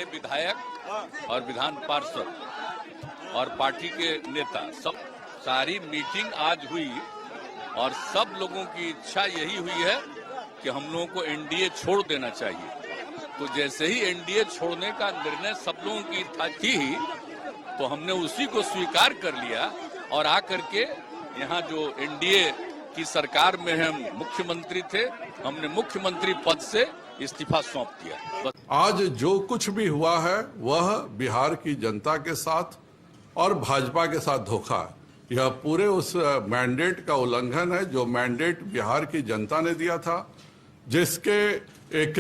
सारे विधायक और विधान पार्षद और पार्टी के नेता सब सारी मीटिंग आज हुई और सब लोगों की इच्छा यही हुई है कि हम लोगों को एनडीए छोड़ देना चाहिए। तो जैसे ही एनडीए छोड़ने का निर्णय सब लोगों की थी ही, तो हमने उसी को स्वीकार कर लिया और आकर के यहाँ जो एनडीए की सरकार में हम मुख्यमंत्री थे, हमने मुख्यमंत्री पद से इस्तीफा सौंप दिया। आज जो कुछ भी हुआ है वह बिहार की जनता के साथ और भाजपा के साथ धोखा है। यह पूरे उस मैंडेट का उल्लंघन है जो मैंडेट बिहार की जनता ने दिया था, जिसके एक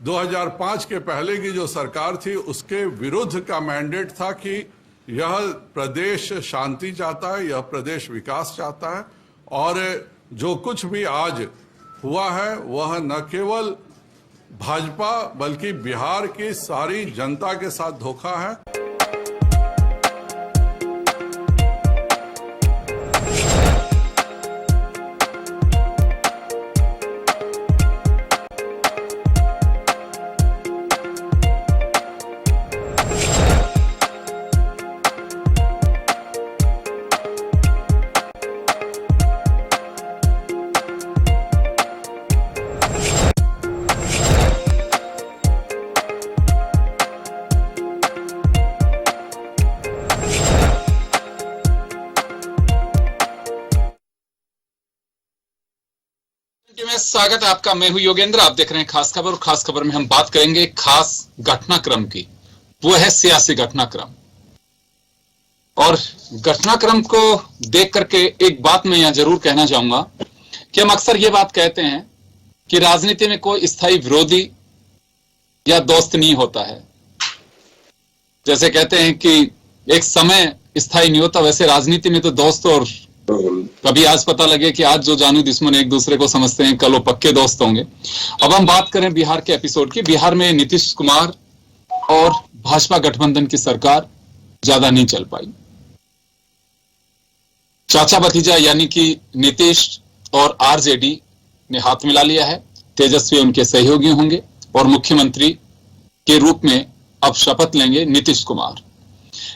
2005 के पहले की जो सरकार थी उसके विरुद्ध का मैंडेट था कि यह प्रदेश शांति चाहता है, यह प्रदेश विकास चाहता है। और जो कुछ भी आज हुआ है वह न केवल भाजपा बल्कि बिहार की सारी जनता के साथ धोखा है। स्वागत है आपका। मैं हूं योगेंद्र, आप देख रहे हैं खास खबर। और खास खबर में हम बात करेंगे खास घटनाक्रम की, वो है सियासी घटनाक्रम। और घटनाक्रम को देख करके एक बात मैं यहां जरूर कहना चाहूंगा कि हम अक्सर ये बात कहते हैं कि राजनीति में कोई स्थायी विरोधी या दोस्त नहीं होता है। जैसे कहते हैं कि एक समय स्थायी नहीं होता, वैसे राजनीति में तो दोस्त और कभी आज पता लगे कि आज जो जानू दुश्मन एक दूसरे को समझते हैं, कल वो पक्के दोस्त होंगे। अब हम बात करें बिहार के एपिसोड की। बिहार में नीतीश कुमार और भाजपा गठबंधन की सरकार ज्यादा नहीं चल पाई। चाचा भतीजा यानी कि नीतीश और आरजेडी ने हाथ मिला लिया है। तेजस्वी उनके सहयोगी होंगे और मुख्यमंत्री के रूप में अब शपथ लेंगे नीतीश कुमार।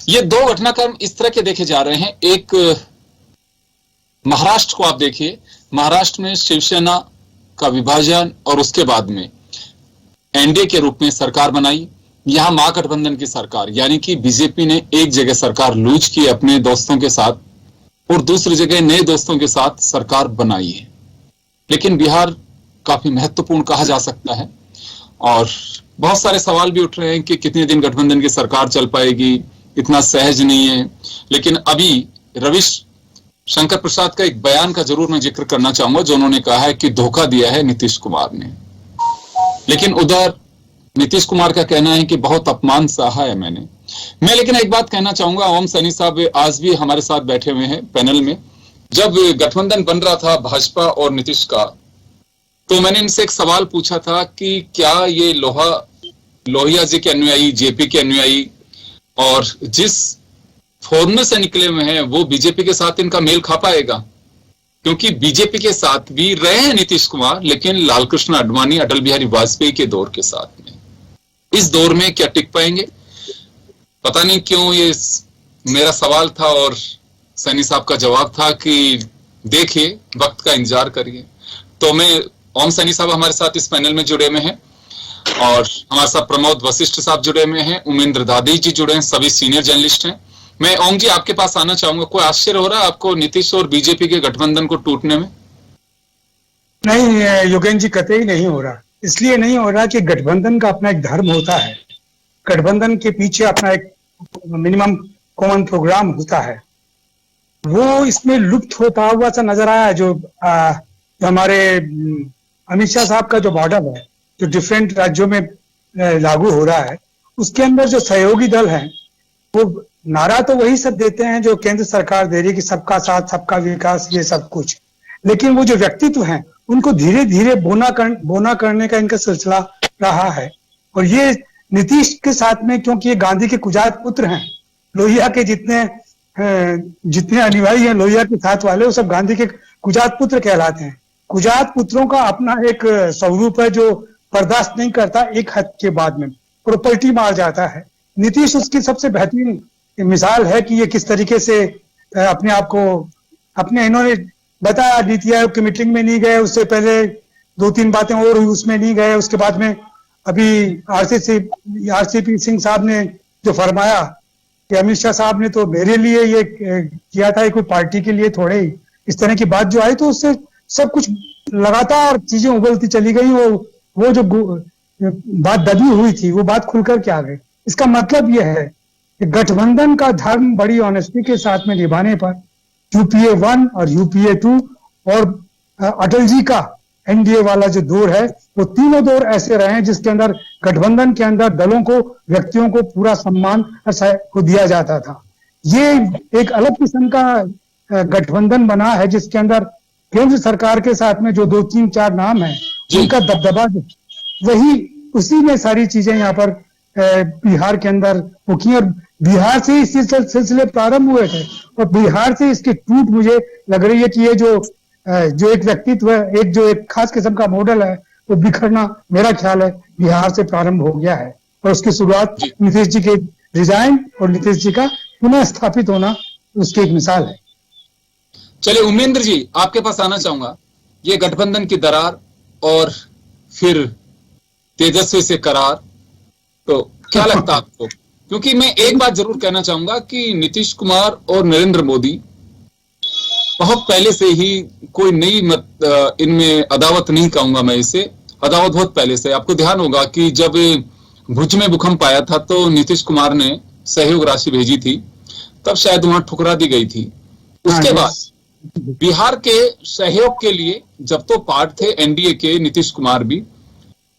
ये दो घटनाक्रम इस तरह के देखे जा रहे हैं। एक महाराष्ट्र को आप देखिए, महाराष्ट्र में शिवसेना का विभाजन और उसके बाद में एनडीए के रूप में सरकार बनाई। यहां महागठबंधन की सरकार यानी कि बीजेपी ने एक जगह सरकार लूज की अपने दोस्तों के साथ और दूसरी जगह नए दोस्तों के साथ सरकार बनाई है। लेकिन बिहार काफी महत्वपूर्ण कहा जा सकता है और बहुत सारे सवाल भी उठ रहे हैं कि कितने दिन गठबंधन की सरकार चल पाएगी, इतना सहज नहीं है। लेकिन अभी रविशंकर प्रसाद का एक बयान का जरूर मैं जिक्र करना चाहूंगा, जो उन्होंने कहा है कि धोखा दिया है नीतीश कुमार ने। लेकिन उधर नीतीश कुमार का कहना है कि बहुत अपमान सहा है मैं लेकिन एक बात कहना चाहूंगा, ओम सैनी साहब आज भी हमारे साथ बैठे हुए हैं पैनल में। जब गठबंधन बन रहा था भाजपा और नीतीश का, तो मैंने इनसे एक सवाल पूछा था कि क्या ये लोहिया जी के अनुयायी, जेपी के अनुयायी और जिस फॉर्मूले से निकले हुए हैं वो बीजेपी के साथ इनका मेल खा पाएगा? क्योंकि बीजेपी के साथ भी रहे हैं नीतीश कुमार, लेकिन लालकृष्ण आडवाणी, अटल बिहारी वाजपेयी के दौर के साथ में इस दौर में क्या टिक पाएंगे? पता नहीं क्यों ये मेरा सवाल था और सैनी साहब का जवाब था कि देखिए, वक्त का इंतजार करिए। तो मैं ओम सैनी साहब हमारे साथ इस पैनल में जुड़े हुए हैं और हमारे साथ प्रमोद वशिष्ठ साहब जुड़े हुए हैं, उमेंद्र दादी जी जुड़े हैं, सभी सीनियर जर्नलिस्ट हैं। मैं ओम जी आपके पास आना चाहूंगा, कोई आश्चर्य हो रहा है आपको नीतीश और बीजेपी के गठबंधन को टूटने में? नहीं योगेंद्र जी, कतई नहीं हो रहा। इसलिए नहीं हो रहा कि गठबंधन का अपना एक धर्म होता है, गठबंधन के पीछे अपना एक मिनिमम कॉमन प्रोग्राम होता है, वो इसमें लुप्त होता हुआ सा नजर आया। जो हमारे अमित शाह साहब का जो मॉडल है, जो डिफरेंट राज्यों में लागू हो रहा है, उसके अंदर जो सहयोगी दल हैं वो नारा तो वही सब देते हैं जो केंद्र सरकार दे रही है कि सबका साथ सबका विकास, ये सब कुछ। लेकिन वो जो व्यक्तित्व हैं उनको धीरे धीरे बोना करने का इनका सिलसिला रहा है। और ये नीतीश के साथ में, क्योंकि ये गांधी के कुजात पुत्र हैं, लोहिया के जितने अनुयायी हैं लोहिया के साथ वाले, वो सब गांधी के कुजात पुत्र कहलाते हैं। कुजात पुत्रों का अपना एक स्वरूप है जो बर्दाश्त नहीं करता एक हद के बाद में। और पलटी मार जाता है। नीतीश उसकी सबसे बेहतरीन मिसाल है कि ये किस तरीके से अपने आप को इन्होंने बताया, नीति आयोग की मीटिंग में नहीं गए, उससे पहले 2-3 बातें और हुई उसमें नहीं गए, उसके बाद में अभी आरसीपी सिंह साहब ने जो फरमाया कि अमित शाह साहब ने तो मेरे लिए ये किया था, कोई पार्टी के लिए थोड़े ही, इस तरह की बात जो आई तो उससे सब कुछ लगातार चीजें उबलती चली गई। वो जो बात दबी हुई थी वो बात खुलकर के आ गई। इसका मतलब यह है कि गठबंधन का धर्म बड़ी ऑनेस्टी के साथ में निभाने पर यूपीए 1 और यूपीए 2 और अटल जी का एनडीए वाला जो दौर है, वो तीनों दौर ऐसे रहे हैं जिसके अंदर गठबंधन के अंदर दलों को, व्यक्तियों को पूरा सम्मान को दिया जाता था। ये एक अलग किस्म का गठबंधन बना है जिसके अंदर केंद्र सरकार के साथ में जो 2-3-4 नाम है उनका दबदबा, वही उसी में सारी चीजें यहाँ पर बिहार के अंदर होकी, और बिहार से इस सिलसिले प्रारंभ हुए थे और बिहार से इसकी टूट मुझे लग रही है कि ये जो एक व्यक्तित्व है, एक खास किस्म का मॉडल है, वो बिखरना मेरा ख्याल है बिहार से प्रारंभ हो गया है। और उसकी शुरुआत नीतीश जी के रिजाइन और नीतीश जी का पुनः स्थापित होना उसकी एक मिसाल है। चलिए उमेंद्र जी, आपके पास आना चाहूंगा। ये गठबंधन की दरार और फिर तेजस्वी से करार, तो क्या लगता है आपको? क्योंकि मैं एक बात जरूर कहना चाहूंगा कि नीतीश कुमार और नरेंद्र मोदी बहुत पहले से ही कोई नई इनमें अदावत नहीं कहूंगा मैं इसे, अदावत बहुत पहले से। आपको ध्यान होगा कि जब भुज में भूकंप आया था तो नीतीश कुमार ने सहयोग राशि भेजी थी, तब शायद वहां ठुकरा दी गई थी। उसके बाद बिहार के सहयोग के लिए जब तो पार्ट थे एनडीए के नीतीश कुमार भी,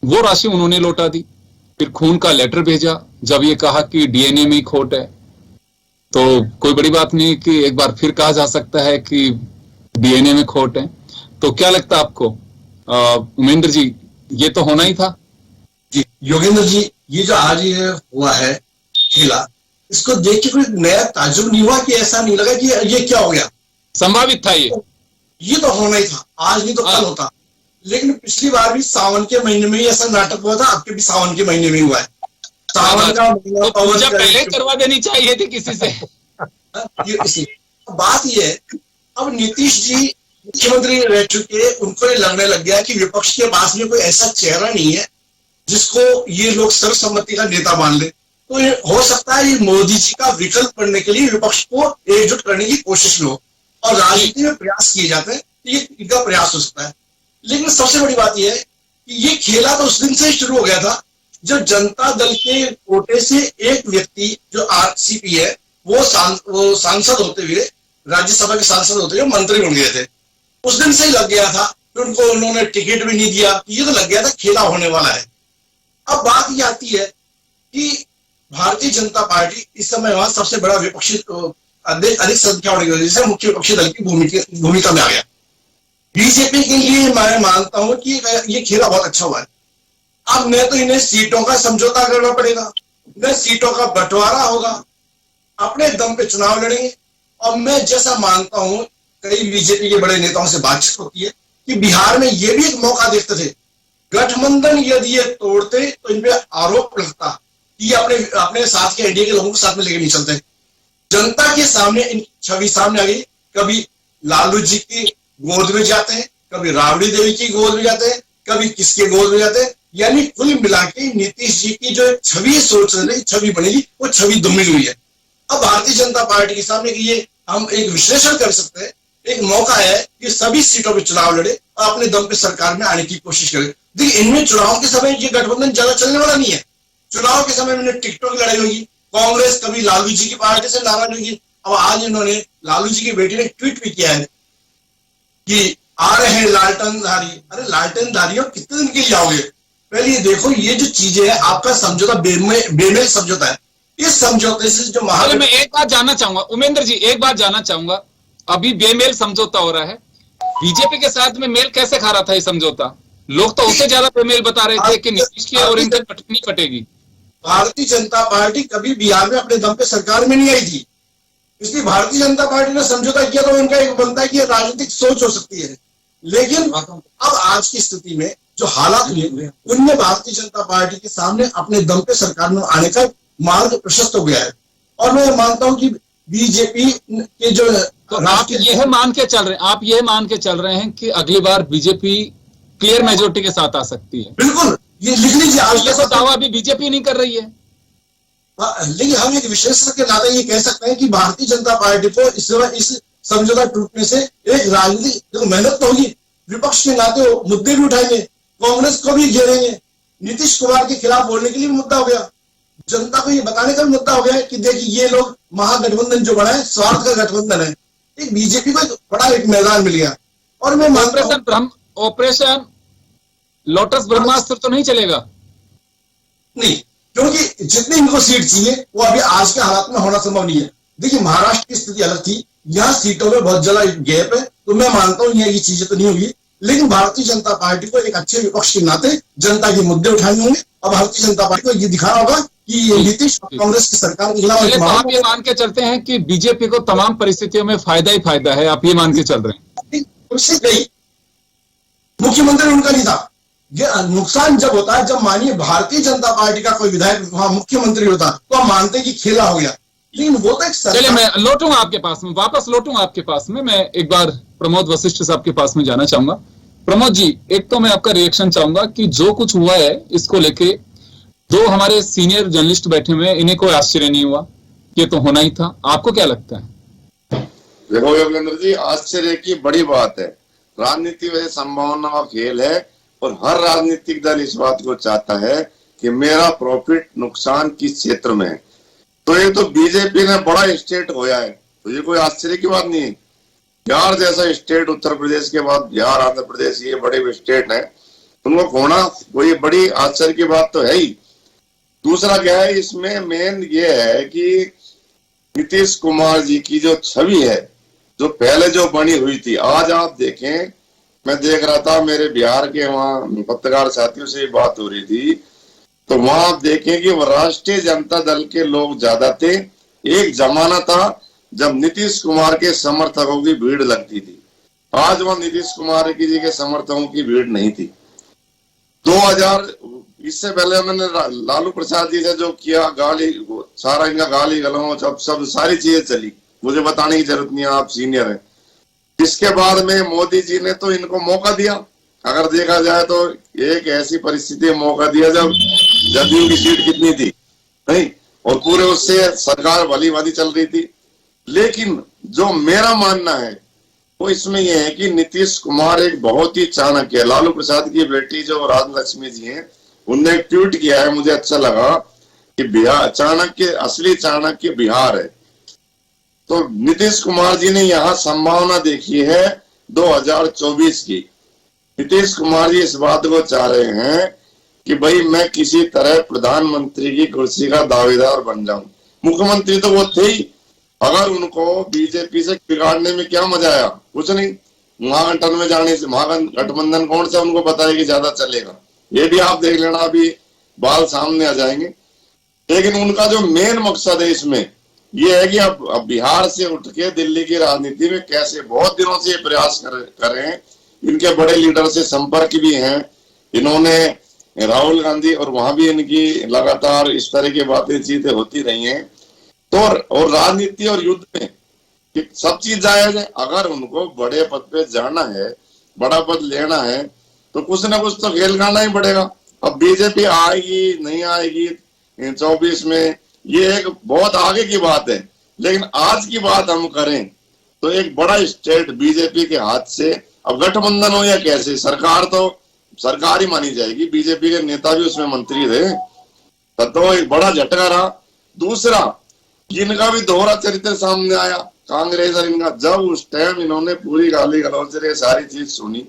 वो राशि उन्होंने लौटा दी। फिर खून का लेटर भेजा जब ये कहा कि डीएनए में ही खोट है, तो कोई बड़ी बात नहीं कि एक बार फिर कहा जा सकता है कि डीएनए में खोट है। तो क्या लगता है आपको उमेंद्र जी, ये तो होना ही था? जी योगेंद्र जी, ये जो आज ये हुआ है खेला, इसको देख के कोई नया ताजुब नहीं हुआ कि ऐसा नहीं लगा कि ये क्या हो गया? संभावित था ये तो होना ही था, आज नहीं तो कल होता। लेकिन पिछली बार भी सावन के महीने में ही ऐसा नाटक हुआ था, आपके भी सावन के महीने में हुआ है। सावन का महीना तो पूजा पहले करवा देनी चाहिए थी किसी से। इसी बात ये है, अब नीतीश जी मुख्यमंत्री रह चुके, उनको ये लगने लग गया कि विपक्ष के पास में कोई ऐसा चेहरा नहीं है जिसको ये लोग सर्वसम्मति का नेता मान ले। तो ये हो सकता है ये मोदी जी का विकल्प करने के लिए विपक्ष को एकजुट करने की कोशिश में हो, और राजनीति में प्रयास किए जाते हैं, ये इनका प्रयास हो सकता है। लेकिन सबसे बड़ी बात यह है कि ये खेला तो उस दिन से शुरू हो गया था जब जनता दल के कोटे से एक व्यक्ति जो आरसीपी है वो सांसद होते हुए, राज्यसभा के सांसद होते हुए मंत्री बन गए थे। उस दिन से ही लग गया था, फिर उनको उन्होंने टिकट भी नहीं दिया, ये तो लग गया था खेला होने वाला है। अब बात ये आती है कि भारतीय जनता पार्टी इस समय वहां सबसे बड़ा विपक्षी अधिक संख्या होने की वजह से मुख्य विपक्षी दल की भूमिका में आ गया। बीजेपी के लिए मैं मानता हूं कि ये खेला बहुत अच्छा हुआ है। अब मैं तो इन्हें सीटों का समझौता करना पड़ेगा, न सीटों का बंटवारा होगा, अपने दम पे चुनाव लड़ेंगे। और मैं जैसा मानता हूं, कई बीजेपी के बड़े नेताओं से बातचीत होती है कि बिहार में ये भी एक मौका देखते थे, गठबंधन यदि ये तोड़ते तो इन पे आरोप लगता कि ये अपने साथ के एनडीए के लोगों को साथ में लेके नहीं चलते। जनता के सामने इन छवि सामने आ गई, कभी लालू जी की गोद में जाते हैं, कभी राबड़ी देवी की गोद में जाते हैं, कभी किसके गोद में जाते हैं। यानी कुल मिला के नीतीश जी की जो छवि सोच रहे छवि बनेगी, वो छवि धुमिल हुई है। अब भारतीय जनता पार्टी के सामने ये हम एक विश्लेषण कर सकते हैं, एक मौका है कि सभी सीटों पे चुनाव लड़े और अपने दम पे सरकार में आने की कोशिश करे। देखिए, इनमें चुनाव के समय ये गठबंधन ज्यादा चलने वाला नहीं है। चुनाव के समय में टिकटों की लड़ाई होगी, कांग्रेस कभी लालू जी की पार्टी से नाराज होगी। अब आज इन्होंने लालू जी की बेटी ने ट्वीट भी किया है कि आ रहे हैं लालटेनधारी। अरे लालटेनधारियों, कितने दिन के लिए आओगे? पहले ये देखो, ये जो चीजें है आपका समझौता बेमेल समझौता है। इस समझौते से जो मैं एक बात जानना चाहूंगा उमेंद्र जी, एक बात जानना चाहूंगा, अभी बेमेल समझौता हो रहा है, बीजेपी के साथ में मेल कैसे खा रहा था ये समझौता? लोग तो उससे ज्यादा बेमेल बता रहे थे कि नीतीश की और इनसे नहीं पटेगी। भारतीय जनता पार्टी कभी बिहार में अपने दम पे सरकार में नहीं आई थी, इसलिए भारतीय जनता पार्टी ने समझौता किया तो उनका एक बनता है कि राजनीतिक सोच हो सकती है। लेकिन अब आज की स्थिति में जो हालात हुए उनमें भारतीय जनता पार्टी के सामने अपने दम पे सरकार में आने का मार्ग प्रशस्त हो गया है। और मैं मानता हूं कि बीजेपी के जो तो आप यह मान के चल रहे हैं कि अगली बार बीजेपी क्लियर मेजोरिटी के साथ आ सकती है? बिल्कुल, ये लिख लीजिए। आज तो दावा भी बीजेपी नहीं कर रही है। लेकिन हम एक विशेषज्ञ के नाते ये कह सकते हैं कि भारतीय जनता पार्टी को इस समझौता टूटने से एक राजनीतिक मेहनत तो होगी, विपक्ष के नाते वो मुद्दे भी उठाएंगे, कांग्रेस को भी घेरेंगे, नीतीश कुमार के खिलाफ बोलने के लिए भी मुद्दा हो गया, जनता को ये बताने का भी मुद्दा हो गया कि देखिए ये लोग महागठबंधन जो बना है स्वार्थ का गठबंधन है। एक बीजेपी को बड़ा एक मैदान मिल गया। और मैं मानता हूं ऑपरेशन लोटस ब्रह्मास्त्र तो नहीं चलेगा, नहीं, क्योंकि जितनी इनको सीट चाहिए वो अभी आज के हालात में होना संभव नहीं है। देखिए महाराष्ट्र की स्थिति अलग थी, यहाँ सीटों में बहुत ज्यादा गैप है, तो मैं मानता हूँ ये चीजें तो नहीं होगी, लेकिन भारतीय जनता पार्टी को एक अच्छे विपक्ष के नाते जनता के मुद्दे उठाने होंगे और भारतीय जनता पार्टी को ये दिखाना होगा कि ये नीतीश कांग्रेस की सरकार के खिलाफ। तो आप ये मान के चलते हैं कि बीजेपी को तमाम परिस्थितियों में फायदा ही फायदा है, आप ये मान के चल रहे हैं? मुख्यमंत्री उनका नहीं था। ये नुकसान जब होता है जब मानिए भारतीय जनता पार्टी का कोई विधायक वहां मुख्यमंत्री होता तो हम मानते कि खेला हो गया, लेकिन वो तो एक चलिए मैं लौटूंगा आपके पास में, वापस लौटूंगा आपके पास में। मैं एक बार प्रमोद वशिष्ठ साहब के पास में जाना चाहूंगा। प्रमोद जी, एक तो मैं आपका रिएक्शन चाहूंगा कि जो कुछ हुआ है इसको लेके दो हमारे सीनियर जर्नलिस्ट बैठे हुए, इन्हें कोई आश्चर्य नहीं हुआ, ये तो होना ही था। आपको क्या लगता है? देखो योगेंद्र जी, आश्चर्य की बड़ी बात है, राजनीति में संभावना का खेल है और हर राजनीतिक दल इस बात को चाहता है कि मेरा प्रॉफिट नुकसान किस क्षेत्र में है। तो ये तो बीजेपी ने बड़ा स्टेट होया है, तो ये कोई आश्चर्य की बात नहीं है। बिहार जैसा स्टेट, उत्तर प्रदेश के बाद बिहार, आंध्र प्रदेश, ये बड़े स्टेट है, उनको खोना कोई बड़ी आश्चर्य की बात तो है ही। दूसरा क्या है, इसमें मेन ये है कि नीतीश कुमार जी की जो छवि है, जो पहले जो बनी हुई थी, आज आप देखें, मैं देख रहा था मेरे बिहार के वहां पत्रकार साथियों से बात हो रही थी, तो वहां आप देखें कि राष्ट्रीय जनता दल के लोग ज्यादा थे। एक जमाना था जब नीतीश कुमार के समर्थकों की भीड़ लगती थी, आज वहां नीतीश कुमार जी के समर्थकों की भीड़ नहीं थी। 2000 इससे पहले मैंने लालू प्रसाद जी से जो किया, गाली, सारा इनका गाली गलौज, अब सब सारी चीजें चली, मुझे बताने की जरूरत नहीं है, आप सीनियर हैं। इसके बाद में मोदी जी ने तो इनको मौका दिया, अगर देखा जाए तो एक ऐसी परिस्थिति में मौका दिया जब जदयू की सीट कितनी थी नहीं, और पूरे उससे सरकार भली भांति चल रही थी। लेकिन जो मेरा मानना है वो इसमें यह है कि नीतीश कुमार एक बहुत ही चाणक्य है। लालू प्रसाद की बेटी जो राजलक्ष्मी जी हैं, उनने एक ट्वीट किया है, मुझे अच्छा लगा कि बिहार चाणक्य, असली चाणक्य बिहार है। तो नीतीश कुमार जी ने यहाँ संभावना देखी है 2024 की। नीतीश कुमार जी इस बात को चाह रहे हैं कि भाई मैं किसी तरह प्रधानमंत्री की कुर्सी का दावेदार बन जाऊं। मुख्यमंत्री तो वो थे ही, अगर उनको बीजेपी से बिगाड़ने में क्या मजा आया, कुछ नहीं। महागठबंधन में जाने से, महागठबंधन कौन सा उनको पता है कि ज्यादा चलेगा, ये भी आप देख लेना, अभी बाल सामने आ जाएंगे। लेकिन उनका जो मेन मकसद है इसमें ये है कि अब बिहार से उठ के दिल्ली की राजनीति में कैसे, बहुत दिनों से ये प्रयास कर रहे हैं, इनके बड़े लीडर से संपर्क भी हैं इन्होंने, राहुल गांधी, और वहां भी इनकी लगातार इस तरह की बातें चीजें होती रही हैं। तो और राजनीति और युद्ध में कि सब चीज जायज है, अगर उनको बड़े पद पे जाना है, बड़ा पद लेना है, तो कुछ ना कुछ तो खेल करना ही पड़ेगा। अब बीजेपी आएगी नहीं आएगी 24 में, ये एक बहुत आगे की बात है। लेकिन आज की बात हम करें तो एक बड़ा स्टेट बीजेपी के हाथ से, अब गठबंधन हो या कैसे, सरकार तो सरकार ही मानी जाएगी, बीजेपी के नेता भी उसमें मंत्री थे, तो एक बड़ा झटका रहा। दूसरा, इनका भी दोहरा चरित्र सामने आया, कांग्रेस और इनका, जब उस टाइम इन्होंने पूरी गाली गलौज से सारी चीज सुनी,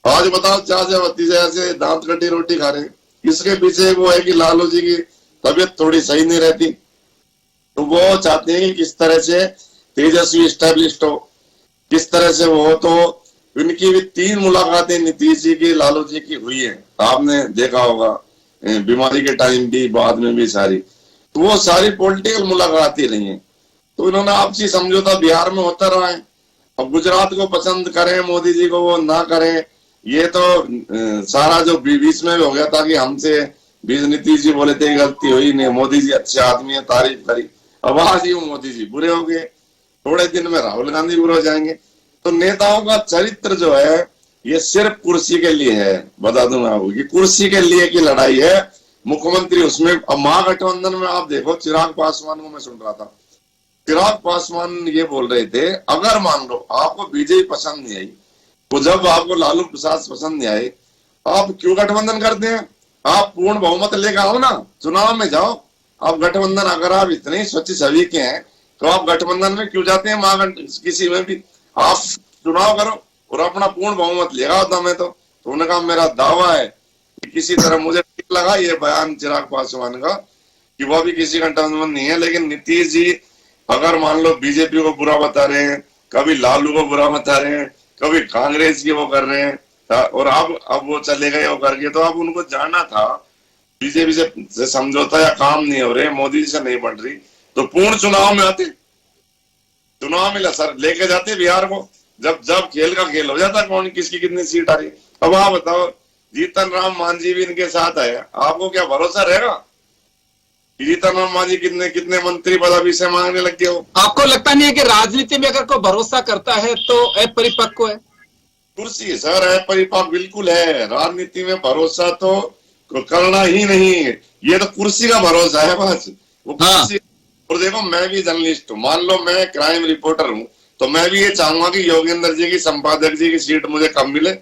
आज बताओ चाचा भतीजा ऐसे दांत कटी रोटी खा रहे हैं। इसके पीछे वो है कि लालू जी की तबीयत थोड़ी सही नहीं रहती, तो वो चाहते हैं कि किस तरह से तेजस्वी स्टैब्लिश्ड हो, किस तरह से वो हो। तो इनकी भी 3 मुलाकातें नीतीश जी की, लालू जी की हुई है, आपने देखा होगा, बीमारी के टाइम भी, बाद में भी सारी, तो वो सारी पॉलिटिकल मुलाकातें रही हैं। तो इन्होंने आपसी समझौता बिहार में होता रहा है। अब गुजरात को पसंद करें मोदी जी को, वो ना करें, ये तो सारा जो बीच में हो गया था कि हमसे बीच नीतीश जी बोले थे गलती हुई नहीं, मोदी जी अच्छे आदमी है, तारीफ करी। अब आज ही मोदी जी बुरे हो गए, थोड़े दिन में राहुल गांधी बुरे हो जाएंगे। तो नेताओं का चरित्र जो है ये सिर्फ कुर्सी के लिए है। बता दूं मैं आपको कि कुर्सी के लिए की लड़ाई है। मुख्यमंत्री उसमें, अब महागठबंधन में आप देखो, चिराग पासवान को मैं सुन रहा था, चिराग पासवान ये बोल रहे थे अगर मान लो आपको बीजेपी पसंद नहीं आई, तो जब आपको लालू प्रसाद पसंद नहीं आए, आप क्यों गठबंधन करते हैं? आप पूर्ण बहुमत लेकर आओ ना, चुनाव में जाओ। आप गठबंधन, अगर आप इतने स्वच्छ छवि के हैं तो आप गठबंधन में क्यों जाते हैं? किसी में भी आप चुनाव करो और अपना पूर्ण बहुमत लेगा होता मैं तो उन्होंने कहा मेरा दावा है कि किसी तरह मुझे ठीक लगा ये बयान चिराग पासवान का कि वो भी किसी गठबंधन नहीं है। लेकिन नीतीश जी अगर मान लो बीजेपी को बुरा बता रहे हैं, कभी लालू को बुरा बता रहे हैं, कभी कांग्रेस की वो कर रहे हैं, और अब वो चले गए वो करके, तो अब उनको जाना था बीजेपी से समझौता या काम नहीं हो रहे, मोदी जी से नहीं बन रही, तो पूर्ण चुनाव में आते, चुनाव में सर लेके जाते बिहार को। जब खेल का खेल हो जाता कौन किसकी कितनी सीट आ रही। अब आप बताओ, जीतन राम मांझी भी इनके साथ है, आपको क्या भरोसा रहेगा? जीतन राम मांझी कितने मंत्री पद अभी से मांगने लग गए हो। आपको लगता नहीं है कि राजनीति में अगर कोई भरोसा करता है तो अपरिपक्व है? कुर्सी सर है, परिपक्व बिल्कुल है। राजनीति में भरोसा तो करना ही नहीं, ये तो कुर्सी का भरोसा है बस। वो कुर्सी। और देखो मैं भी जर्नलिस्ट हूँ, मान लो मैं क्राइम रिपोर्टर हूँ, तो मैं भी ये चाहूंगा कि योगेंद्र जी की, संपादक जी की सीट मुझे कम मिले।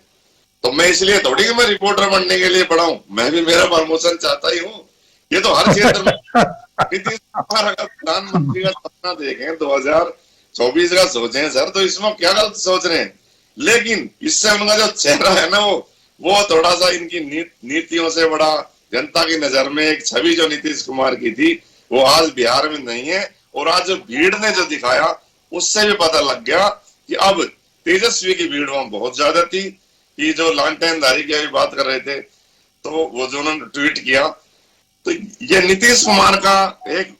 तो मैं इसलिए थोड़ी कि मैं रिपोर्टर बनने के लिए पढ़ा हूँ, मैं भी मेरा प्रमोशन चाहता ही हूँ। ये तो हर क्षेत्र में नीतीश कुमार अगर प्रधानमंत्री का सपना देखें 2024 का सोचे सर, तो इसमें क्या गलत सोच रहे हैं। लेकिन इससे उनका जो चेहरा है ना, वो थोड़ा सा इनकी नीतियों से बड़ा, जनता की नजर में एक छवि जो नीतीश कुमार की थी वो आज बिहार में नहीं है। और आज जो भीड़ ने जो दिखाया उससे भी पता लग गया कि अब तेजस्वी की भीड़ वहां बहुत ज्यादा थी। कि जो लालटेनधारी की अभी बात कर रहे थे, तो वो जो उन्होंने ट्वीट किया, तो ये नीतीश कुमार का एक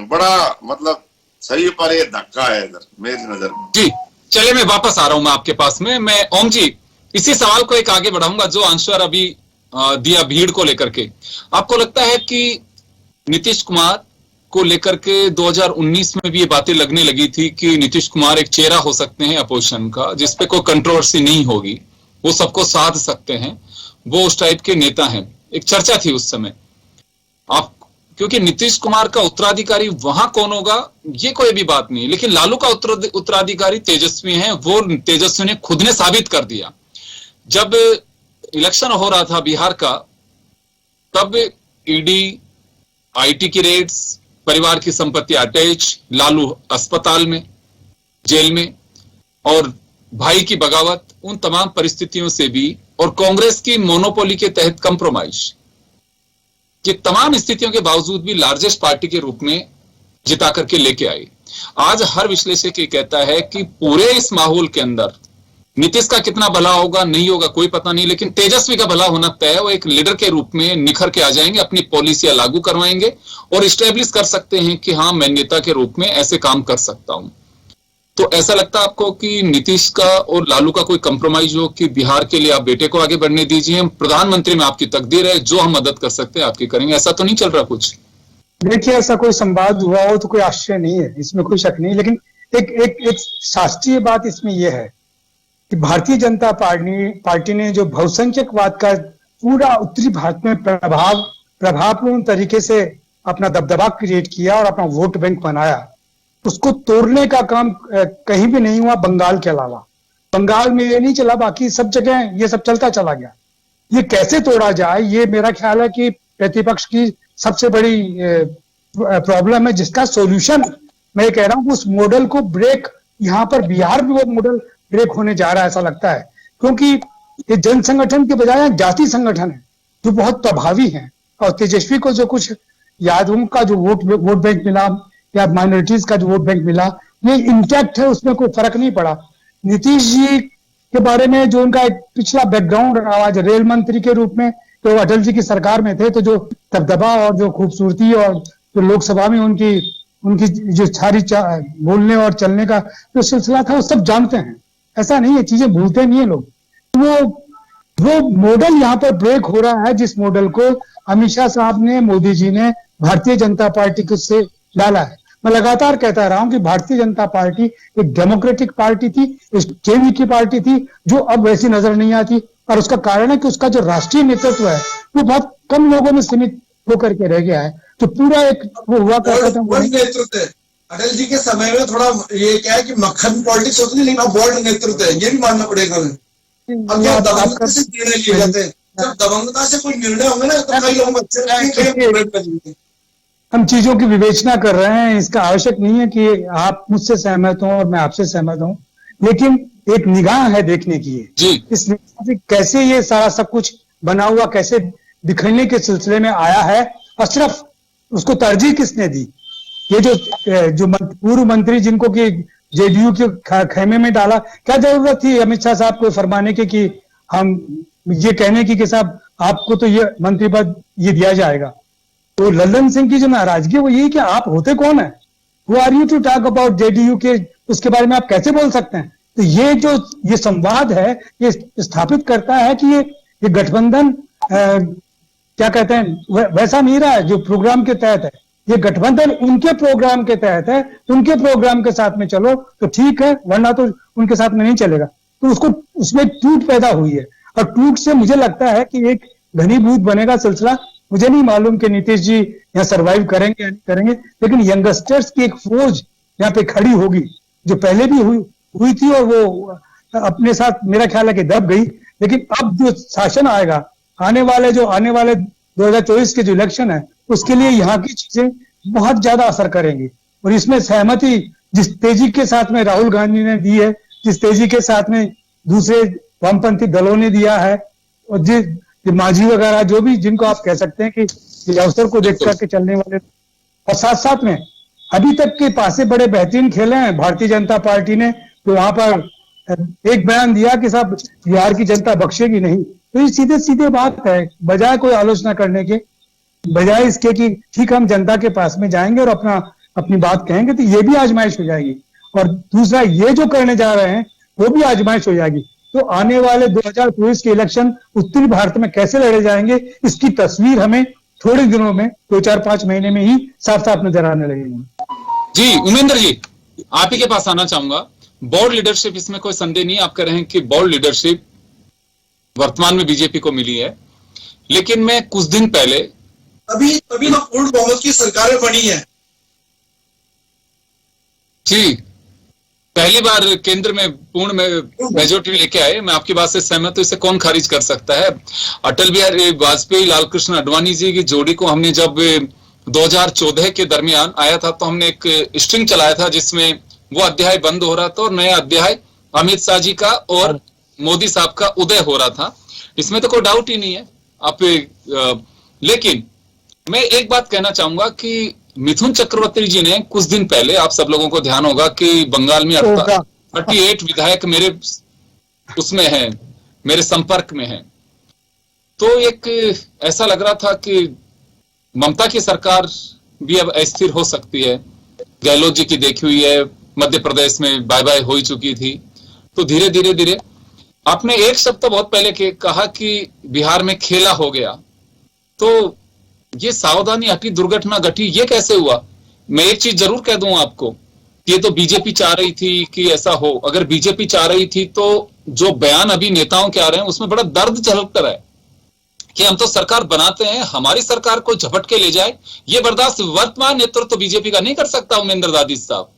बड़ा मतलब सही पर ये धक्का है इधर मेरी नजर में। जी चलिए, मैं वापस आ रहा हूं मैं आपके पास में। मैं ओम जी इसी सवाल को एक आगे बढ़ाऊंगा जो आंसर अभी दिया भीड़ को लेकर के। आपको लगता है कि नीतीश कुमार को लेकर के 2019 में भी ये बातें लगने लगी थी कि नीतीश कुमार एक चेहरा हो सकते हैं अपोजिशन का, जिसपे कोई कंट्रोवर्सी नहीं होगी, वो सबको साध सकते हैं, वो उस टाइप के नेता हैं, एक चर्चा थी उस समय। आप क्योंकि नीतीश कुमार का उत्तराधिकारी वहां कौन होगा ये कोई भी बात नहीं, लेकिन लालू का उत्तराधिकारी तेजस्वी हैं, वो तेजस्वी ने खुद ने साबित कर दिया। जब इलेक्शन हो रहा था बिहार का, तब ईडी, आईटी की रेड्स, परिवार की संपत्ति अटैच, लालू अस्पताल में, जेल में, और भाई की बगावत, उन तमाम परिस्थितियों से भी, और कांग्रेस की मोनोपोली के तहत कंप्रोमाइज, ये तमाम स्थितियों के बावजूद भी लार्जेस्ट पार्टी के रूप में जिता करके लेके आई। आज हर विश्लेषक ये कहता है कि पूरे इस माहौल के अंदर नीतीश का कितना भला होगा नहीं होगा कोई पता नहीं, लेकिन तेजस्वी का भला होना तय है। वो एक लीडर के रूप में निखर के आ जाएंगे, अपनी पॉलिसियां लागू करवाएंगे और स्टेब्लिश कर सकते हैं कि हाँ मैं नेता के रूप में ऐसे काम कर सकता हूं। तो ऐसा लगता है आपको कि नीतीश का और लालू का कोई कंप्रोमाइज हो कि बिहार के लिए आप बेटे को आगे बढ़ने दीजिए, हम प्रधानमंत्री में आपकी तकदीर है, जो हम मदद कर सकते हैं आपकी करेंगे, ऐसा तो नहीं चल रहा कुछ? देखिए, ऐसा कोई संवाद हुआ हो तो कोई आश्चर्य नहीं है, इसमें कोई शक नहीं। लेकिन एक शास्त्रीय बात इसमें यह है कि भारतीय जनता पार्टी ने जो बहुसंख्यकवाद का पूरा उत्तरी भारत में प्रभावपूर्ण तरीके से अपना दबदबा क्रिएट किया और अपना वोट बैंक बनाया, उसको तोड़ने का काम कहीं भी नहीं हुआ बंगाल के अलावा। बंगाल में ये नहीं चला, बाकी सब जगह ये सब चलता चला गया। ये कैसे तोड़ा जाए, ये मेरा ख्याल है कि प्रतिपक्ष की सबसे बड़ी प्रॉब्लम है, जिसका सॉल्यूशन मैं कह रहा हूं उस मॉडल को ब्रेक, यहाँ पर बिहार में वो मॉडल ब्रेक होने जा रहा है ऐसा लगता है, क्योंकि ये जन संगठन के बजाय जाति संगठन है जो बहुत प्रभावी है। और तेजस्वी को जो कुछ यादवों का जो वोट बैंक मिला या माइनॉरिटीज का जो वोट बैंक मिला, ये इंटैक्ट है, उसमें कोई फर्क नहीं पड़ा। नीतीश जी के बारे में जो उनका एक पिछला बैकग्राउंड रहा, जो रेल मंत्री के रूप में तो अटल जी की सरकार में थे, तो जो दबदबा और जो खूबसूरती और जो लोकसभा में उनकी जो सारी बोलने और चलने का जो सिलसिला था, वो सब जानते हैं। ऐसा नहीं है, चीजें भूलते नहीं है लोग। वो वो मॉडल यहाँ पर ब्रेक हो रहा है, जिस मॉडल को अमित शाह साहब ने, मोदी जी ने भारतीय जनता पार्टी को से डाला है। मैं लगातार कहता रहा हूं कि भारतीय जनता पार्टी एक डेमोक्रेटिक पार्टी थी, जेवी की पार्टी थी, जो अब वैसी नजर नहीं आती। और उसका कारण है कि उसका जो राष्ट्रीय नेतृत्व है वो बहुत कम लोगों में सीमित होकर के रह गया है। तो पूरा एक वो हुआ करता था बोर्ड नेतृत्व है। अटल जी के समय में थोड़ा ये क्या है कि मक्खन पॉलिटिक्स होती है, लेकिन अब बोर्ड नेतृत्व है, ये भी मानना पड़ेगा हमें। अब जब दबंगता से निर्णय लिए जाते हैं, जब दबंगता से कोई निर्णय होंगे ना तो कई लोग अच्छे लगेंगे। हम चीजों की विवेचना कर रहे हैं, इसका आवश्यक नहीं है कि आप मुझसे सहमत हो और मैं आपसे सहमत हूं, लेकिन एक निगाह है देखने की है इस निगाह से कैसे ये सारा सब कुछ बना हुआ कैसे बिखरने के सिलसिले में आया है, और सिर्फ उसको तरजीह किसने दी। ये जो पूर्व मंत्री जिनको कि जेडीयू के खेमे में डाला, क्या जरूरत थी अमित शाह साहब को फरमाने के कि हम ये कहने की कि साहब आपको तो ये मंत्री पद ये दिया जाएगा। तो लल्लन सिंह की जो नाराजगी वो यही कि आप होते कौन है, who are you to talk about JDU के, उसके बारे में आप कैसे बोल सकते हैं। तो ये संवाद है, ये स्थापित करता है कि ये गठबंधन क्या कहते हैं वैसा नहीं रहा है जो प्रोग्राम के तहत है। ये गठबंधन उनके प्रोग्राम के तहत है, उनके प्रोग्राम के साथ में चलो तो ठीक है, वरना तो उनके साथ में नहीं चलेगा। तो उसमें टूट पैदा हुई है, और टूट से मुझे लगता है कि एक घनीभूत बनेगा सिलसिला। मुझे नहीं मालूम कि नीतीश जी यहाँ सरवाइव करेंगे या नहीं करेंगे, लेकिन यंगस्टर्स की एक फौज यहाँ पे खड़ी होगी, जो पहले भी हुई थी और वो अपने साथ मेरा ख्याल है कि दब गई। लेकिन अब जो शासन आएगा, आने वाले 2024 के जो इलेक्शन है, उसके लिए यहाँ की चीजें बहुत ज्यादा असर करेंगी। और इसमें सहमति जिस तेजी के साथ में राहुल गांधी ने दी है, जिस तेजी के साथ में दूसरे वामपंथी दलों ने दिया है, और जिस मांझी वगैरह जो भी जिनको आप कह सकते हैं कि अवसर को देख करके चलने वाले, और साथ साथ में अभी तक के पासे बड़े बेहतरीन खेले हैं भारतीय जनता पार्टी ने। तो वहां पर एक बयान दिया कि साहब बिहार की जनता बख्शेगी नहीं। तो ये सीधे सीधे बात है, बजाय कोई आलोचना करने के, बजाय इसके कि ठीक हम जनता के पास में जाएंगे और अपनी बात कहेंगे, तो ये भी आजमाइश हो जाएगी। और दूसरा ये जो करने जा रहे हैं वो भी आजमाइश हो जाएगी। तो आने वाले 2024 के इलेक्शन उत्तरी भारत में कैसे लड़े जाएंगे, इसकी तस्वीर हमें थोड़े दिनों में 2-4-5 महीने में ही साफ साफ नजर आने लगेगी। जी उमेंद्र जी, आप ही के पास आना चाहूंगा। बोर्ड लीडरशिप, इसमें कोई संदेह नहीं, आप कह रहे हैं कि बोर्ड लीडरशिप वर्तमान में बीजेपी को मिली है, लेकिन मैं कुछ दिन पहले अभी तो पूर्ण बहुमत की सरकारें बनी है जी, पहली बार केंद्र में पूर्ण मेजोरिटी लेके आए। मैं आपकी बात से सहमत हूं, इसे कौन खारिज कर सकता है। अटल बिहारी वाजपेयी, लालकृष्ण आडवाणी जी की जोड़ी को हमने जब 2014 के दरमियान आया था तो हमने एक स्ट्रिंग चलाया था जिसमें वो अध्याय बंद हो रहा था और नया अध्याय अमित शाह जी का और मोदी साहब का उदय हो रहा था। इसमें तो कोई डाउट ही नहीं है। लेकिन मैं एक बात कहना चाहूंगा कि मिथुन चक्रवर्ती जी ने कुछ दिन पहले, आप सब लोगों को ध्यान होगा कि बंगाल में 38 विधायक मेरे उसमें हैं, मेरे संपर्क में हैं। तो एक ऐसा लग रहा था कि ममता की सरकार भी अब अस्थिर हो सकती है। गहलोत जी की देखी हुई है, मध्य प्रदेश में बाय बाय हो ही चुकी थी। तो धीरे धीरे आपने एक शब्द बहुत पहले कहा कि बिहार में खेला हो गया, तो ये सावधानी हटी, दुर्घटना घटी, ये कैसे हुआ? मैं एक चीज जरूर कह दूं आपको कि ये तो बीजेपी चाह रही थी कि ऐसा हो। अगर बीजेपी चाह रही थी तो जो बयान अभी नेताओं के आ रहे हैं उसमें बड़ा दर्द झलक कर है कि हम तो सरकार बनाते हैं, हमारी सरकार को झपट के ले जाए, ये बर्दाश्त वर्तमान नेतृत्व तो बीजेपी का नहीं कर सकता। उमेंद्र दादी साहब,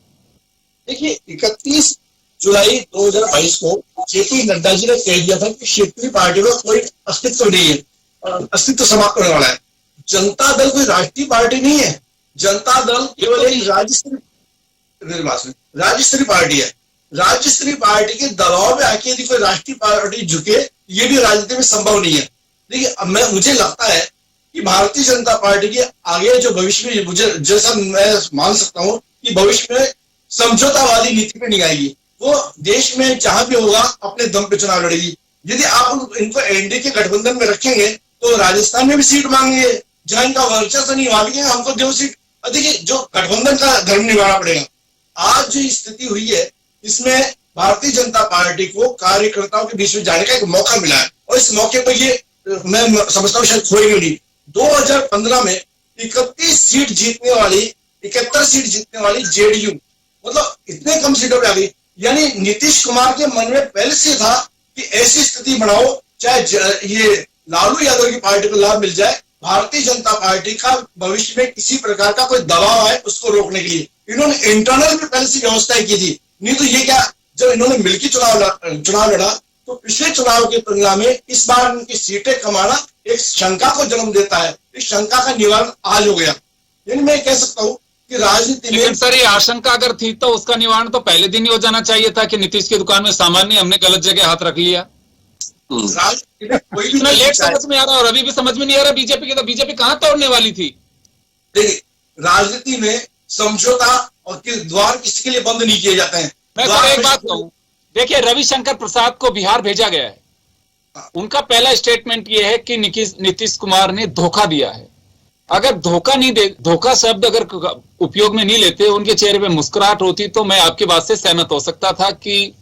देखिए 31 जुलाई 2022 को जेपी नड्डा जी ने कह दिया था कि क्षेत्रीय पार्टियों का कोई अस्तित्व नहीं है, अस्तित्व समाप्त होने वाला है। जनता दल कोई राष्ट्रीय पार्टी नहीं है, जनता दल केवल एक राज्य स्तरीय पार्टी है। राज्य स्तरीय पार्टी के दबाव में आके यदि कोई राष्ट्रीय पार्टी झुके, ये भी राजनीति में संभव नहीं है। देखिए मुझे लगता है कि भारतीय जनता पार्टी के आगे जो भविष्य में, मुझे जैसा मैं मान सकता हूं कि भविष्य में समझौतावादी नीति पे नहीं आएगी। वो देश में जहां भी होगा अपने दम पे चुनाव लड़ेगी। यदि आप इनको एनडीए के गठबंधन में रखेंगे तो राजस्थान में भी सीट मांगेंगे, जहां इनका वर्चस्व नहीं मांगेंगे, हमको जो सीट, देखिए जो गठबंधन का धर्म निभाना पड़ेगा। आज जो स्थिति हुई है इसमें भारतीय जनता पार्टी को कार्यकर्ताओं के बीच में जाने का एक मौका मिला है। और इस मौके पर ये मैं समझता हूँ शायद खोएंगे नहीं। 2015 में 31 सीट जीतने वाली 71 सीट जीतने वाली जेडीयू मतलब इतने कम सीटों पे आ गई। यानी नीतीश कुमार के मन में पहले से था कि ऐसी स्थिति बनाओ चाहे ये लालू यादव की पार्टी को लाभ मिल जाए, भारतीय जनता पार्टी का भविष्य में किसी प्रकार का कोई दबाव आए उसको रोकने के लिए इन्होंने इंटरनल भी पहले से व्यवस्थाएं की थी। नहीं तो ये क्या, जब इन्होंने मिलकर चुनाव लड़ा तो पिछले चुनाव की तुलना में इस बार उनकी सीटें कमाना एक शंका को जन्म देता है। इस शंका का निवारण आज हो गया। यानी मैं कह सकता हूँ कि राजनीति में सर ये आशंका अगर थी तो उसका निवारण तो पहले दिन ही हो जाना चाहिए था कि नीतीश की दुकान में सामान नहीं, हमने गलत जगह हाथ रख लिया। राजनीति में कोई भी लेट समझ में आ रहा और अभी भी समझ में नहीं आ रहा बीजेपी की, तो बीजेपी कहाँ तोड़ने वाली थी? देखिए राजनीति में समझौता और द्वार किसी के लिए बंद नहीं किए जाते हैं। मैं सर एक बात कहूँ, देखिए रविशंकर प्रसाद को बिहार भेजा गया है, उनका पहला स्टेटमेंट यह है कि नीतीश कुमार ने धोखा दिया है। अगर धोखा शब्द अगर उपयोग में नहीं लेते, उनके चेहरे पे मुस्कुराहट होती तो मैं आपकी बात से सहमत हो सकता था कि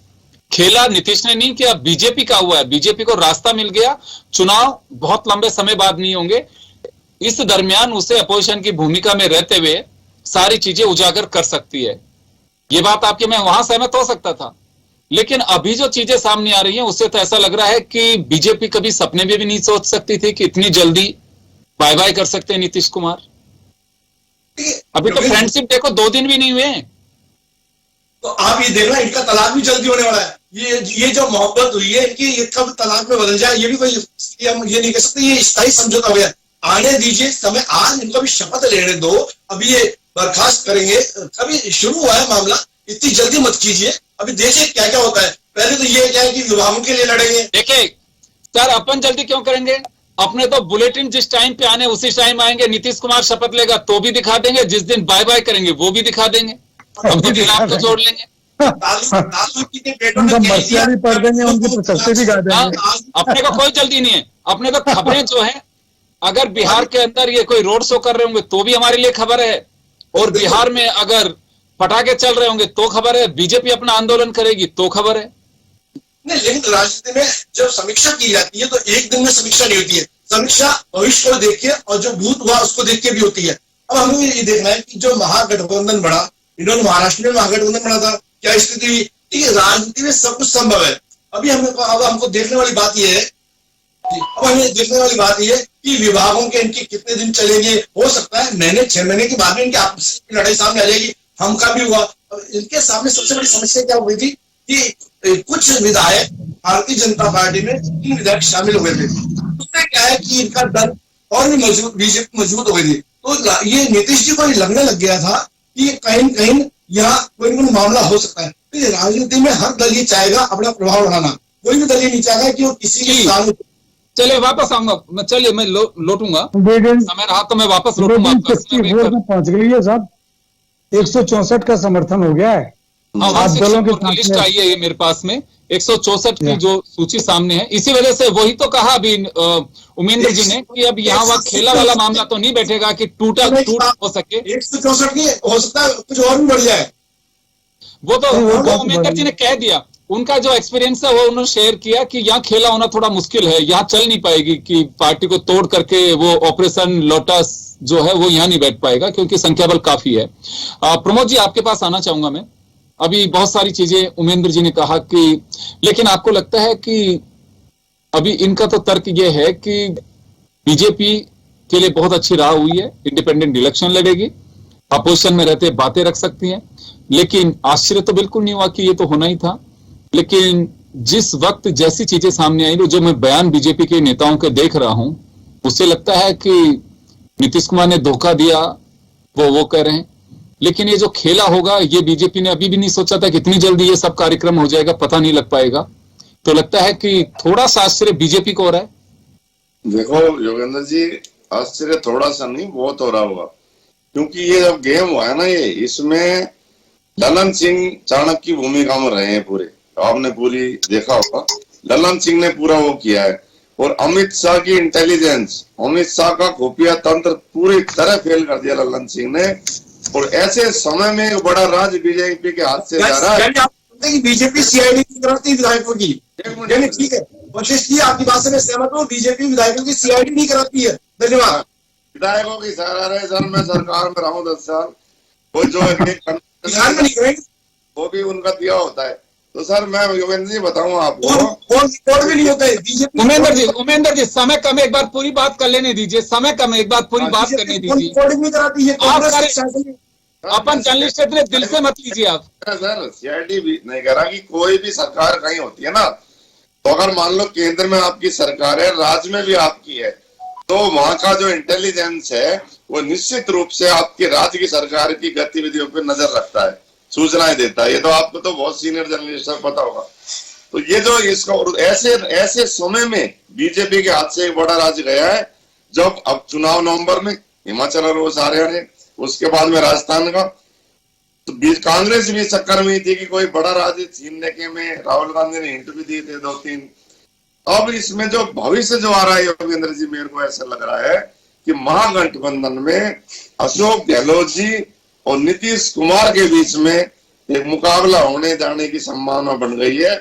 खेला नीतीश ने नहीं किया, बीजेपी का हुआ है। बीजेपी को रास्ता मिल गया, चुनाव बहुत लंबे समय बाद नहीं होंगे, इस दरमियान उसे अपोजिशन की भूमिका में रहते हुए सारी चीजें उजागर कर सकती है। ये बात आपके मैं वहां सहमत हो सकता था, लेकिन अभी जो चीजें सामने आ रही हैं उससे तो ऐसा लग रहा है कि बीजेपी कभी सपने में भी नहीं सोच सकती थी कि इतनी जल्दी बाय बाय कर सकते हैं नीतीश कुमार। अभी तो फ्रेंडशिप देखो 2 दिन भी नहीं हुए हैं। तो आप ये देखना इनका तलाक भी जल्दी होने वाला है। ये जो मोहब्बत हुई है इनकी, ये कब तलाक में बदल जाए ये भी कोई हम ये नहीं कह सकते। ये स्थायी समझौता हो गया, आने दीजिए समय, आज इनको भी शपथ लेने दो। अभी ये बर्खास्त करेंगे, अभी शुरू हुआ है मामला, इतनी जल्दी मत कीजिए, अभी देखिए क्या क्या होता है। पहले तो ये क्या है कि विभागों के लिए लड़ेंगे। देखिए सर अपन जल्दी क्यों करेंगे, अपने तो बुलेटिन जिस टाइम पे आने उसी टाइम आएंगे। नीतीश कुमार शपथ लेगा तो भी दिखा देंगे, जिस दिन बाय बाय करेंगे वो भी दिखा देंगे, अपने खिलाफ तो जोड़ लेंगे। भी पढ़ देंगे, उनकी प्रशस्ति भी गा देंगे। अपने को कोई जल्दी नहीं है, अपने तो खबरें जो है अगर बिहार के अंदर ये कोई रोड शो कर रहे होंगे तो भी हमारे लिए खबर है, और बिहार में अगर पटाखे चल रहे होंगे तो खबर है, बीजेपी अपना आंदोलन करेगी तो खबर है। नहीं, लेकिन राजनीति में जब समीक्षा की जाती है तो एक दिन में समीक्षा नहीं होती है। समीक्षा भविष्य को देख के और जो भूत हुआ उसको देख के भी होती है। अब हमें ये देखना है कि जो महागठबंधन बढ़ा, इन्होंने महाराष्ट्र में महागठबंधन बना था, क्या स्थिति हुई। ठीक है, राजनीति में सब कुछ संभव है। अब हमको देखने वाली बात यह है, अब हमें देखने वाली बात यह है कि विभागों के इनके कितने दिन चलेंगे। हो सकता है महीने 6 महीने के बाद में इनकी आपस की लड़ाई सामने आ जाएगी। हमका भी हुआ। इनके सामने सबसे बड़ी समस्या क्या हुई थी कि कुछ विधायक भारतीय जनता पार्टी में 3 विधायक शामिल हुए थे। उससे क्या है कि इनका दल और भी बीजेपी मजबूत हो गई थी। तो ये नीतीश जी को लगने लग गया था कि कहीं कहीं यहाँ कोई न कोई मामला हो सकता है। तो राजनीति में हर दल ये चाहेगा अपना प्रभाव बढ़ाना, कोई भी दल ये नहीं चाहेगा कि वो किसी के चलिए वापस आऊंगा, चलिए मैं लौटूंगा, समय रहा तो मैं वापस लौटूंगा। पहुंच गई है साहब, 164 का समर्थन हो गया है। दलों की लिस्ट आई है ये मेरे पास में, 164 की जो सूची सामने है। इसी वजह से वही तो कहा अभी उमेंद्र जी ने कि अब यहाँ वहाँ खेला वाला मामला तो नहीं बैठेगा कि टूट हो सके। 164 की हो सकता है कुछ और भी बढ़ जाए, वो तो उमेंद्र जी ने कह दिया। उनका जो एक्सपीरियंस है वो उन्होंने शेयर किया कि यहाँ खेला होना थोड़ा मुश्किल है, यहाँ चल नहीं पाएगी कि पार्टी को तोड़ करके वो ऑपरेशन लोटस जो है वो यहाँ नहीं बैठ पाएगा क्योंकि संख्या बल काफी है। प्रमोद जी आपके पास आना चाहूंगा मैं। अभी बहुत सारी चीजें उमेंद्र जी ने कहा कि, लेकिन आपको लगता है कि अभी इनका तो तर्क ये है कि बीजेपी के लिए बहुत अच्छी राह हुई है, इंडिपेंडेंट इलेक्शन लड़ेगी, अपोजिशन में रहते बातें रख सकती हैं, लेकिन आश्चर्य तो बिल्कुल नहीं हुआ कि ये तो होना ही था। लेकिन जिस वक्त जैसी चीजें सामने आई, जो मैं बयान बीजेपी के नेताओं के देख रहा हूं, उससे लगता है कि नीतीश कुमार ने धोखा दिया, वो कह रहे हैं। लेकिन ये जो खेला होगा ये बीजेपी ने अभी भी नहीं सोचा था कि इतनी जल्दी ये सब कार्यक्रम हो जाएगा, पता नहीं लग पाएगा। तो लगता है कि थोड़ा सा आश्चर्य बीजेपी को हो रहा है। देखो योगेंद्र जी, आश्चर्य थोड़ा सा नहीं बहुत हो रहा होगा, क्योंकि ये जब गेम हुआ है ना, ये इसमें ललन सिंह चाणक्य की भूमिका में रहे हैं पूरे, आपने पूरी देखा होगा। ललन सिंह ने पूरा वो किया है, और अमित शाह की इंटेलिजेंस, अमित शाह का खुफिया तंत्र पूरी तरह फेल कर दिया ललन सिंह ने। और ऐसे समय में एक बड़ा राज बीजेपी के हाथ से जा रहा है। कि बीजेपी सीआईडी नहीं कराती विधायकों की, यानी ठीक है वशिष्ठ जी, आपकी बात से मैं सहमत हूँ, बीजेपी विधायकों की सीआईडी नहीं कराती है। धन्यवाद। विधायकों की सहारा रहे सर, मैं सरकार में रहा हूँ 10 साल, वो जो बिहार में नहीं करेंगे, वो भी उनका दिया होता है। तो सर मैं योगेंद्र जी बताऊं आपको, कौन रिकॉर्ड भी नहीं होता है बीजेपी। उमेंद्र जी समय कम, एक बार पूरी बात कर लेने दीजिए, समय कम, एक बार पूरी बात करने दीजिए। रिकॉर्डिंग नहीं कराती है कांग्रेस। अपन जर्नलिस्ट इतने दिल से मत लीजिए आप। सर सीआईडी भी नहीं कह रहा कि कोई भी सरकार कहीं होती है ना, तो अगर मान लो केंद्र में आपकी सरकार है, राज्य में भी आपकी है, तो वहां का जो इंटेलिजेंस है वो निश्चित रूप से आपके राज्य की सरकार की गतिविधियों पर नजर रखता है, सूचनाएं देता है। ये तो आपको तो बहुत सीनियर जर्नलिस्ट है, पता होगा। तो ये जो इसका ऐसे समय में बीजेपी के हाथ से एक बड़ा राज्य गया है, जब अब चुनाव नवंबर में हिमाचल और वो सारे ने, उसके बाद में राजस्थान का, तो कांग्रेस भी चक्कर में थी कि कोई बड़ा राज्य छीनने के में राहुल गांधी ने हिंट भी दिए थे 2-3। अब इसमें जो भविष्य जो आ रहा है योगेंद्र जी, मेरे को ऐसा लग रहा है कि महागठबंधन में अशोक गहलोत जी और नीतीश कुमार के बीच में एक मुकाबला होने जाने की संभावना बन गई है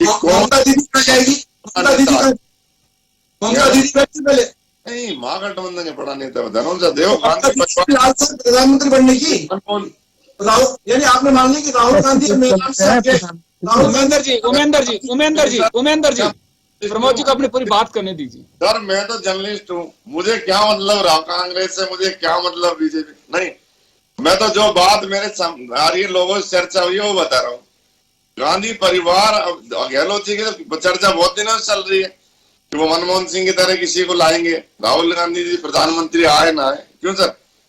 कि ममता दीदी कहाँ जाएगी, ममता दीदी पहले नहीं, महागठबंधन के बड़ा नेता देखो प्रधानमंत्री बनने की राहुल, यानी आपने मान लिया कि राहुल गांधी उमेंद्र जी प्रमोद जी को अपनी पूरी बात करने दीजिए। सर मैं तो जर्नलिस्ट हूँ, मुझे क्या मतलब राहुल कांग्रेस से, मुझे क्या मतलब बीजेपी, नहीं, मैं तो जो बात मेरे आ रही है, लोगों से चर्चा हुई है वो बता रहा हूँ। गांधी परिवार, गहलोत जी की तो चर्चा बहुत दिनों से चल रही है कि वो मनमोहन सिंह की तरह किसी को लाएंगे, राहुल गांधी जी प्रधानमंत्री आए ना आए, क्यों सर?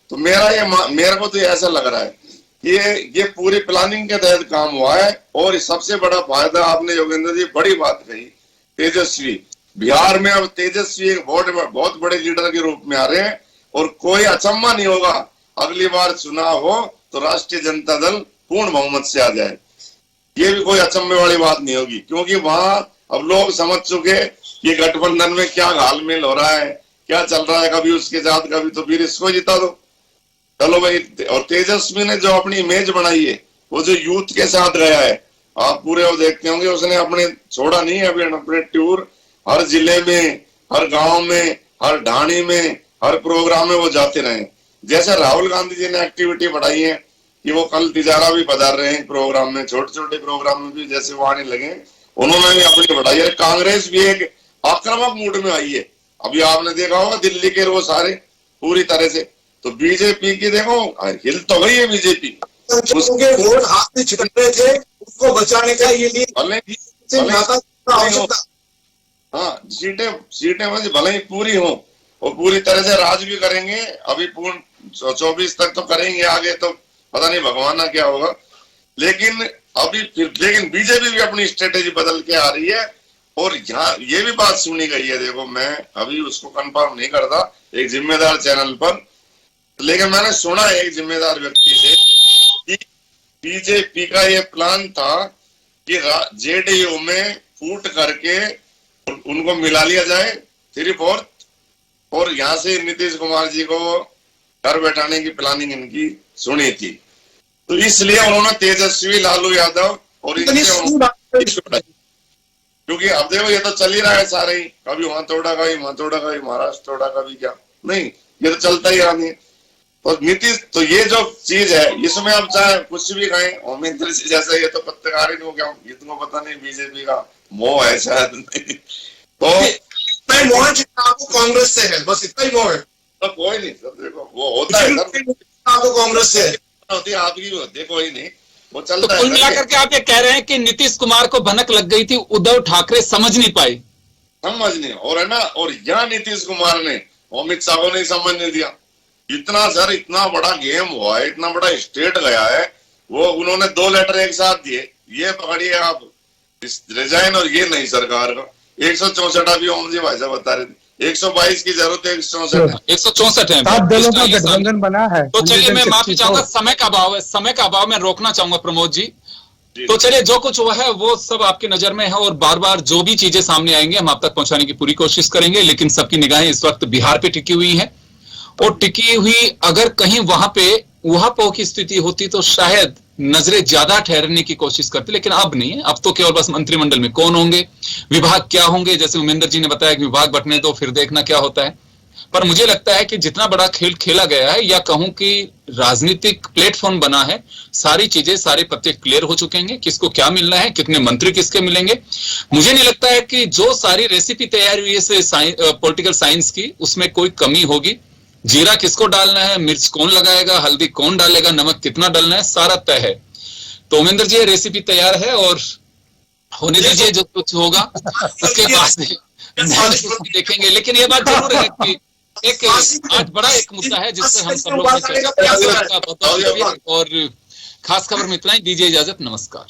तो मेरे को तो ऐसा लग रहा है ये पूरी प्लानिंग के तहत काम हुआ है। और सबसे बड़ा फायदा आपने योगेंद्र जी बड़ी बात कही, तेजस्वी, बिहार में अब तेजस्वी एक बहुत बड़े लीडर के रूप में आ रहे हैं, और कोई अचंभा नहीं होगा अगली बार चुनाव हो तो राष्ट्रीय जनता दल पूर्ण बहुमत से आ जाए, ये भी कोई अचंभे वाली बात नहीं होगी, क्योंकि वहां अब लोग समझ चुके ये गठबंधन में क्या घालमेल हो रहा है, क्या चल रहा है, कभी उसके साथ कभी तो फिर इसको जिता दो, चलो भाई। और तेजस्वी ने जो अपनी इमेज बनाई है, वो जो यूथ के साथ गया है, आप पूरे वो देखते होंगे, उसने अपने छोड़ा नहीं है अभी अपने टूर, हर जिले में, हर गांव में, हर ढाणी में, हर प्रोग्राम में वो जाते रहे। जैसे राहुल गांधी जी ने एक्टिविटी बढ़ाई है कि वो कल तिजारा भी पधार रहे हैं प्रोग्राम में, छोटे छोटे प्रोग्राम में भी जैसे वो आने लगे, उन्होंने भी अपनी बढ़ाई है। कांग्रेस भी एक आक्रामक मूड में आई है, अभी आपने देखा होगा दिल्ली के वो सारे पूरी तरह से। तो बीजेपी की देखो हिल तो गई है बीजेपी, उसके वोट हाथ से छिटक रहे थे, उसको बचाने का ये लिए हाँ सीटें भले ही पूरी हो और पूरी तरह से राज भी करेंगे, अभी पूर्ण 24 तक तो करेंगे, आगे तो पता नहीं भगवान ना क्या होगा, लेकिन लेकिन बीजेपी भी अपनी स्ट्रेटेजी बदल के आ रही है। और यहाँ ये भी बात सुनी गई है, देखो मैं अभी उसको कंफर्म नहीं करता एक जिम्मेदार चैनल पर, लेकिन मैंने सुना एक जिम्मेदार व्यक्ति से कि बीजेपी का ये प्लान था कि जेडीयू में फूट करके उनको मिला लिया जाए 3/4, और यहाँ से नीतीश कुमार जी को घर बैठाने की प्लानिंग इनकी सुनी थी। तो इसलिए उन्होंने तेजस्वी, लालू यादव और इनसे, क्योंकि अब देखो ये तो चल ही रहा है सारे ही, कभी वहां तोड़ा, कभी वहां तोड़ा, कभी महाराष्ट्र तोड़ा, कभी क्या नहीं, ये तो चलता ही रहा नहीं। और नीतीश, तो ये जो चीज है इसमें अब चाहे कुछ भी कहें, अमित जी जैसा, ये तो पत्रकार ही हो गया, ये तुमको पता नहीं बीजेपी का मोह है शायद नहीं, तो मोह आपको कांग्रेस से है, बस इतना ही मोह है, तो कोई नहीं सर, देखो वो होता है आपको कांग्रेस से होती है, आपकी भी होती है, कोई नहीं, वो तो चलता है। कुल मिलाकर के आप ये कह रहे हैं कि नीतीश कुमार को भनक लग गई थी, उद्धव ठाकरे समझ नहीं पाए, समझ नहीं, और है ना, और यहाँ नीतीश कुमार ने अमित शाह को नहीं समझ नहीं दिया। इतना सर, इतना बड़ा गेम हुआ है, इतना बड़ा स्टेट गया है, वो उन्होंने 2 लेटर एक साथ दिए, ये पकड़िए आप रिजाइन, और ये नहीं सरकार का 164 अभी ओम जी भाई साहब बता रहे थे, 122 की जरूरत है, 164 है, 7 दलों का गठबंधन बना है। तो चलिए मैं माफी चाहूंगा, समय का अभाव है, समय का अभाव मैं रोकना चाहूंगा प्रमोद जी। तो चलिए जो कुछ हुआ है वो सब आपकी नजर में है, और बार बार जो भी चीजें सामने आएंगे हम आप तक पहुंचाने की पूरी कोशिश करेंगे, लेकिन सबकी निगाहें इस वक्त बिहार पे टिकी हुई है, और टिकी हुई अगर कहीं वहां पे उहापोह की स्थिति होती तो शायद नजरें ज्यादा ठहरने की कोशिश करते, लेकिन अब नहीं है। अब तो केवल बस मंत्रिमंडल में कौन होंगे, विभाग क्या होंगे, जैसे उमेंद्र जी ने बताया कि विभाग बंटने दो फिर देखना क्या होता है। पर मुझे लगता है कि जितना बड़ा खेल खेला गया है, या कहूं कि राजनीतिक प्लेटफॉर्म बना है, सारी चीजें, सारे पत्ते क्लियर हो चुके हैं, किसको क्या मिलना है, कितने मंत्री किसके मिलेंगे। मुझे नहीं लगता है कि जो सारी रेसिपी तैयार हुई है पॉलिटिकल साइंस की, उसमें कोई कमी होगी। जीरा किसको डालना है, मिर्च कौन लगाएगा, हल्दी कौन डालेगा, नमक कितना डालना है, सारा तय है। तो उमेंद्र जी, रेसिपी तैयार है और होने दीजिए, जो कुछ होगा उसके बाद देखेंगे। लेकिन ये बात जरूर है कि एक आज बड़ा एक मुद्दा है जिससे हम सब लोग और खास खबर में इतना ही। दीजिए इजाजत, नमस्कार।